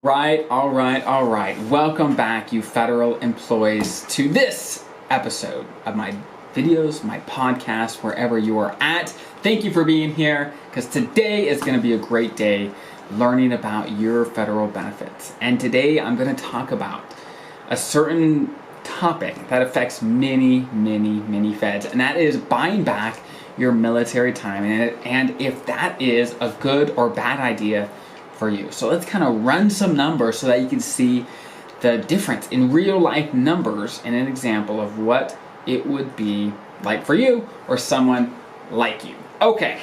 All right. Welcome back, you federal employees, to this episode of my videos, my podcast, wherever you are at. Thank you for being here, because today is going to be a great day learning about your federal benefits. And today I'm going to talk about a certain topic that affects many feds, and that is buying back your military time, and if that is a good or bad idea for you. So let's kind of run some numbers so that you can see the difference in real life numbers and an example of what it would be like for you or someone like you. Okay,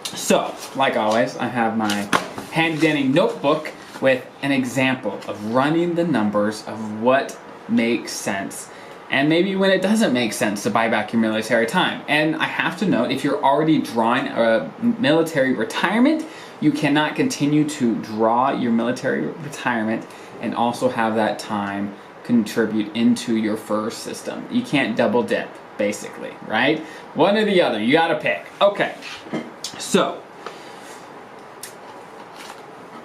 so like always, I have my handy dandy notebook with an example of running the numbers of what makes sense and maybe when it doesn't make sense to buy back your military time. And I have to note, if you're already drawing a military retirement, you cannot continue to draw your military retirement and also have that time contribute into your FERS system. You can't double dip, basically, right? One or the other, you gotta pick. Okay, so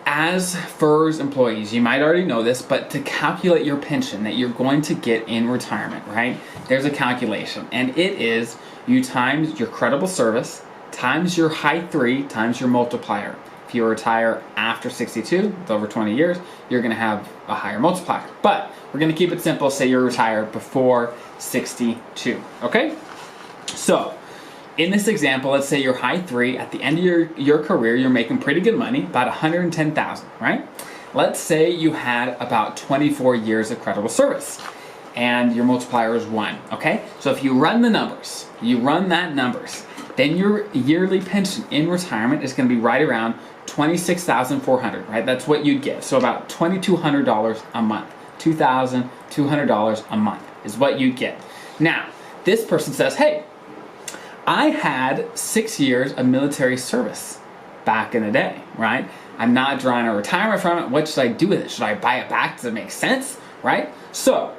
as FERS employees, you might already know this, but to calculate your pension that you're going to get in retirement, right? There's a calculation, and it is you times your credible service times your high 3 times your multiplier. If you retire after 62, it's over 20 years, you're going to have a higher multiplier. But we're going to keep it simple, say you retire before 62, okay? So in this example, let's say you're high 3, at the end of your career, you're making pretty good money, about $110,000, right? Let's say you had about 24 years of credible service and your multiplier is 1, okay? So if you run the numbers, then your yearly pension in retirement is going to be right around $26,400, right? That's what you'd get. So about $2,200 a month. $2,200 a month is what you'd get. Now, this person says, hey, I had 6 years of military service back in the day, right? I'm not drawing a retirement from it. What should I do with it? Should I buy it back? Does it make sense, right? So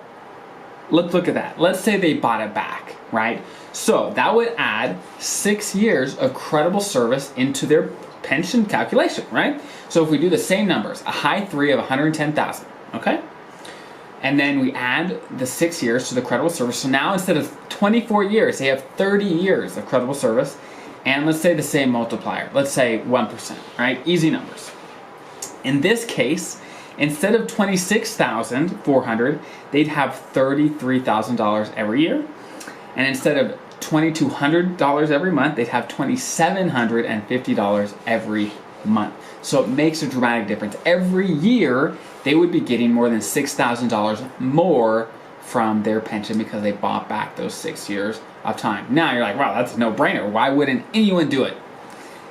let's look at that. Let's say they bought it back, right? So that would add 6 years of credible service into their pension calculation, right? So if we do the same numbers, a high 3 of 110,000, okay? And then we add the 6 years to the credible service. So now instead of 24 years, they have 30 years of credible service. And let's say the same multiplier. Let's say 1%, right? Easy numbers. In this case, instead of $26,400, they'd have $33,000 every year. And instead of $2,200 every month, they'd have $2,750 every month. So it makes a dramatic difference. Every year, they would be getting more than $6,000 more from their pension because they bought back those 6 years of time. Now you're like, wow, that's a no-brainer. Why wouldn't anyone do it?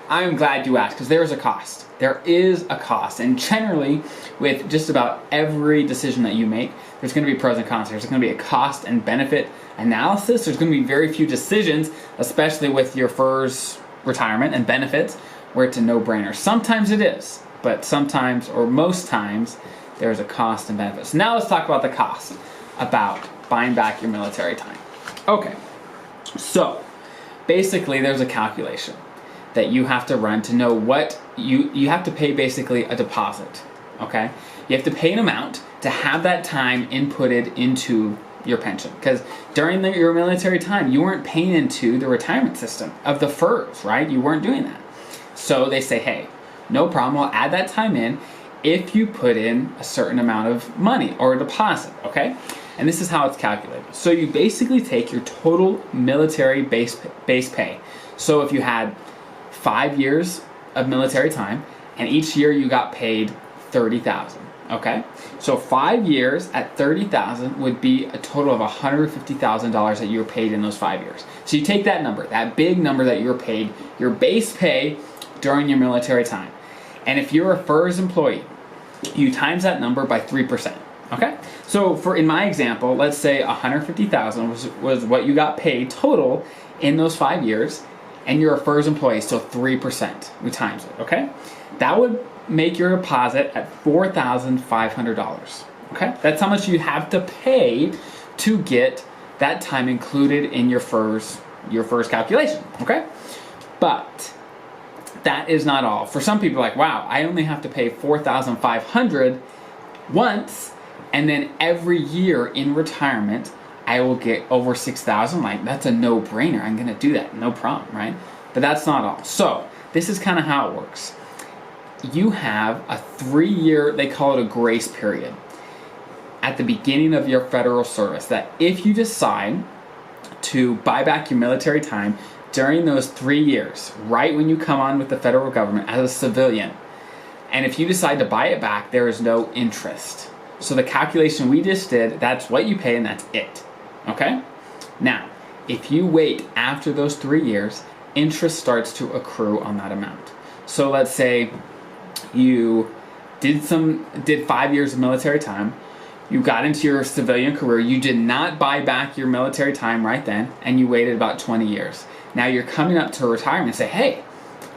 I'm glad you asked, because there is a cost. There is a cost, and generally, with just about every decision that you make, there's going to be pros and cons. There's going to be a cost and benefit analysis. There's going to be very few decisions, especially with your FERS retirement and benefits, where it's a no-brainer. Sometimes it is, but sometimes, or most times, there's a cost and benefit. So now let's talk about the cost, about buying back your military time. Okay, so basically there's a calculation that you have to run to know what you have to pay, basically a deposit, okay? You have to pay an amount to have that time inputted into your pension, because during your military time, you weren't paying into the retirement system of the FERS, right? You weren't doing that. So they say, hey, no problem, we'll add that time in if you put in a certain amount of money or a deposit, okay? And this is how it's calculated. So you basically take your total military base pay. So if you had 5 years of military time and each year you got paid $30,000, okay? So 5 years at $30,000 would be a total of $150,000 that you were paid in those 5 years. So you take that number, that big number that you were paid, your base pay during your military time. And if you're a FERS employee, you times that number by 3%, okay? So in my example, let's say $150,000 was what you got paid total in those 5 years, and you're a FERS employee, so 3%, we times it, okay? That would make your deposit at $4,500, okay? That's how much you have to pay to get that time included in your FERS calculation, okay? But that is not all. For some people, like, wow, I only have to pay $4,500 once, and then every year in retirement, I will get over $6,000. Like, that's a no-brainer. I'm gonna do that, no problem, right? But that's not all. So this is kind of how it works. You have a 3-year, they call it a grace period, at the beginning of your federal service, that if you decide to buy back your military time during those 3 years, right when you come on with the federal government as a civilian, and if you decide to buy it back, there is no interest. So the calculation we just did, that's what you pay and that's it, okay? Now, if you wait after those 3 years, interest starts to accrue on that amount. So let's say you did 5 years of military time, you got into your civilian career, you did not buy back your military time right then, and you waited about 20 years. Now you're coming up to retirement and say, hey,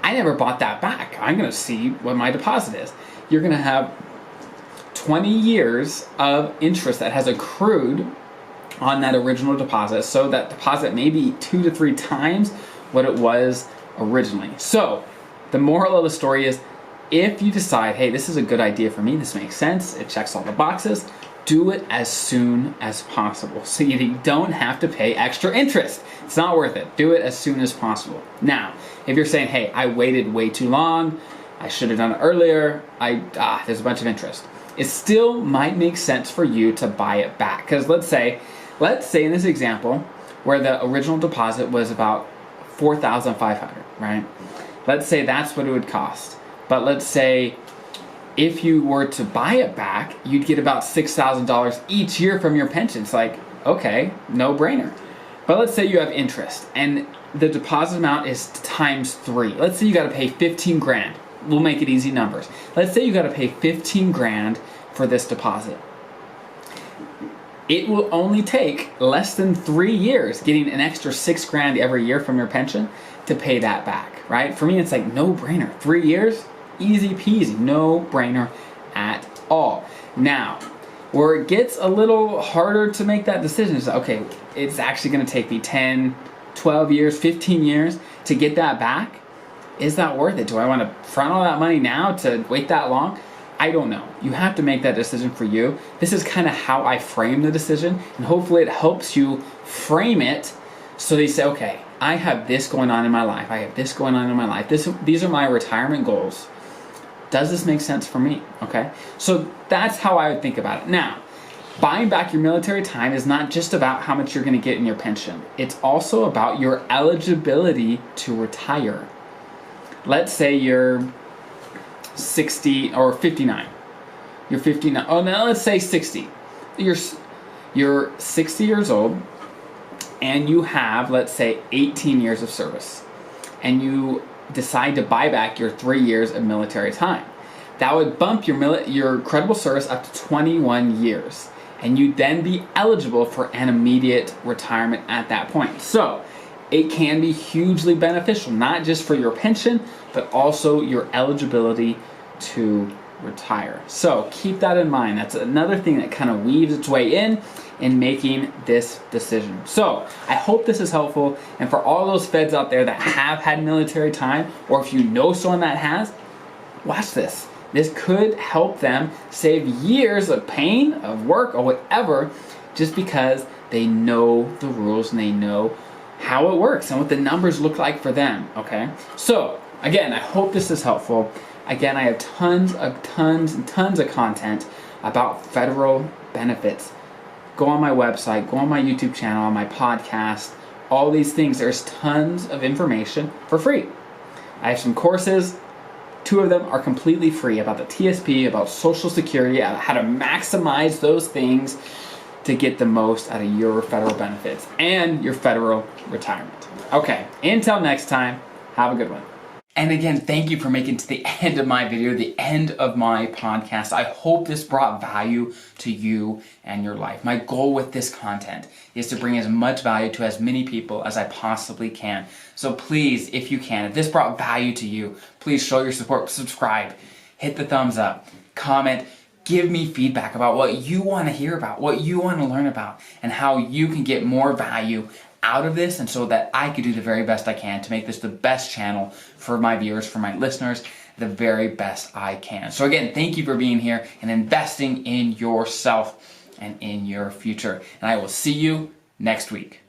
I never bought that back. I'm gonna see what my deposit is. You're gonna have 20 years of interest that has accrued on that original deposit. So that deposit may be 2 to 3 times what it was originally. So the moral of the story is, if you decide, hey, this is a good idea for me, this makes sense, it checks all the boxes, do it as soon as possible so you don't have to pay extra interest. It's not worth it. Do it as soon as possible. Now, if you're saying, hey, I waited way too long, I should have done it earlier, there's a bunch of interest, it still might make sense for you to buy it back. Because let's say in this example, where the original deposit was about $4,500, right? Let's say that's what it would cost. But let's say if you were to buy it back, you'd get about $6,000 each year from your pension. It's like, okay, no brainer. But let's say you have interest and the deposit amount is times 3. Let's say you got to pay 15 grand. We'll make it easy numbers. Let's say you got to pay 15 grand for this deposit. It will only take less than 3 years, getting an extra 6 grand every year from your pension, to pay that back, right? For me, it's like no brainer. 3 years, easy peasy, no brainer at all. Now, where it gets a little harder to make that decision is, okay, it's actually gonna take me 10, 12 years, 15 years to get that back. Is that worth it? Do I wanna front all that money now to wait that long? I don't know. You have to make that decision for you. This is kind of how I frame the decision, and hopefully it helps you frame it so you say, okay, I have this going on in my life. I have this going on in my life. These are my retirement goals. Does this make sense for me? Okay? So that's how I would think about it. Now, buying back your military time is not just about how much you're going to get in your pension. It's also about your eligibility to retire. Let's say you're 60 or 59. You're 59. Oh, no, let's say 60. You're 60 years old and you have, let's say, 18 years of service. And you decide to buy back your 3 years of military time. That would bump your credible service up to 21 years. And you'd then be eligible for an immediate retirement at that point. So it can be hugely beneficial, not just for your pension, but also your eligibility to retire. So keep that in mind. That's another thing that kind of weaves its way in making this decision. So I hope this is helpful. And for all those feds out there that have had military time, or if you know someone that has, watch this. This could help them save years of pain, of work, or whatever, just because they know the rules and they know how it works and what the numbers look like for them, okay? So, again, I hope this is helpful. Again, I have tons and tons of content about federal benefits. Go on my website, go on my YouTube channel, on my podcast, all these things. There's tons of information for free. I have some courses. 2 of them are completely free about the TSP, about Social Security, how to maximize those things to get the most out of your federal benefits and your federal retirement. Okay, until next time, have a good one. And again, thank you for making it to the end of my video, the end of my podcast. I hope this brought value to you and your life. My goal with this content is to bring as much value to as many people as I possibly can. So please, if you can, if this brought value to you, please show your support, subscribe, hit the thumbs up, comment, give me feedback about what you want to hear about, what you want to learn about, and how you can get more value out of this, and so that I could do the very best I can to make this the best channel for my viewers, for my listeners, the very best I can. So again, thank you for being here and investing in yourself and in your future. And I will see you next week.